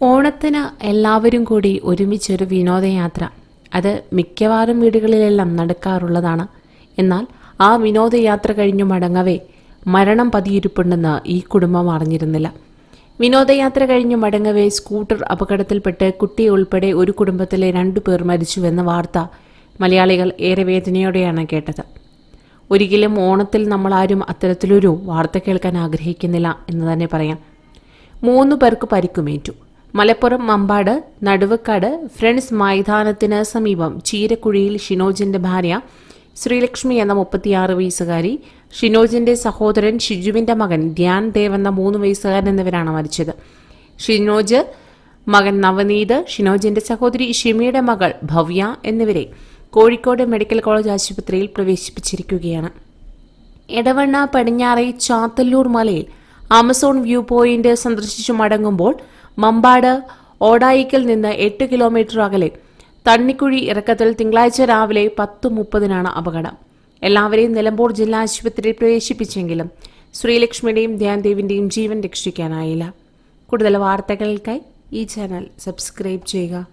ഓണത്തിന് എല്ലാവരും കൂടി ഒരുമിച്ചൊരു വിനോദയാത്ര. അത് മിക്കവാറും വീടുകളിലെല്ലാം നടക്കാറുള്ളതാണ്. എന്നാൽ ആ വിനോദയാത്ര കഴിഞ്ഞു മടങ്ങവേ മരണം പതിയിരിപ്പുണ്ടെന്ന് ഈ കുടുംബം അറിഞ്ഞിരുന്നില്ല. വിനോദയാത്ര കഴിഞ്ഞു മടങ്ങവേ സ്കൂട്ടർ അപകടത്തിൽപ്പെട്ട് കുട്ടിയെ ഉൾപ്പെടെ ഒരു കുടുംബത്തിലെ 2 പേർ മരിച്ചുവെന്ന വാർത്ത മലയാളികൾ ഏറെ വേദനയോടെയാണ് കേട്ടത്. ഒരിക്കലും ഓണത്തിൽ നമ്മളാരും അത്തരത്തിലൊരു വാർത്ത കേൾക്കാൻ ആഗ്രഹിക്കുന്നില്ല എന്ന് തന്നെ പറയാം. 3 പേർക്ക് പരിക്കുമേറ്റു. മലപ്പുറം മമ്പാട് നടുവക്കാട് ഫ്രണ്ട്സ് മൈതാനത്തിന് സമീപം ചീരക്കുഴിയിൽ ഷിനോജിന്റെ ഭാര്യ ശ്രീലക്ഷ്മി എന്ന 36 വയസ്സുകാരി, ഷിനോജിന്റെ സഹോദരൻ ഷിജുവിന്റെ മകൻ ധ്യാൻ ദേവ് എന്ന 3 വയസ്സുകാരൻ എന്നിവരാണ് മരിച്ചത്. ഷിനോജ് മകൻ നവനീത്, ഷിനോജിന്റെ സഹോദരി ഷിമിയുടെ മകൾ ഭവ്യ എന്നിവരെ കോഴിക്കോട് മെഡിക്കൽ കോളേജ് ആശുപത്രിയിൽ പ്രവേശിപ്പിച്ചിരിക്കുകയാണ്. എടവണ്ണ പടിഞ്ഞാറേ ചാത്തല്ലൂർ മലയിൽ ആമസോൺ വ്യൂ പോയിന്റ് സന്ദർശിച്ചു മടങ്ങുമ്പോൾ മമ്പാട് ഓടായിക്കൽ നിന്ന് 8 കിലോമീറ്റർ അകലെ തണ്ണിക്കുഴി ഇറക്കത്തിൽ തിങ്കളാഴ്ച രാവിലെ 10:30 അപകടം. എല്ലാവരെയും നിലമ്പൂർ ജില്ലാ ആശുപത്രിയിൽ പ്രവേശിപ്പിച്ചെങ്കിലും ശ്രീലക്ഷ്മിയുടെയും ധ്യാൻദേവിന്റെയും ജീവൻ രക്ഷിക്കാനായില്ല. കൂടുതൽ വാർത്തകൾക്കായി ഈ ചാനൽ സബ്സ്ക്രൈബ് ചെയ്യുക.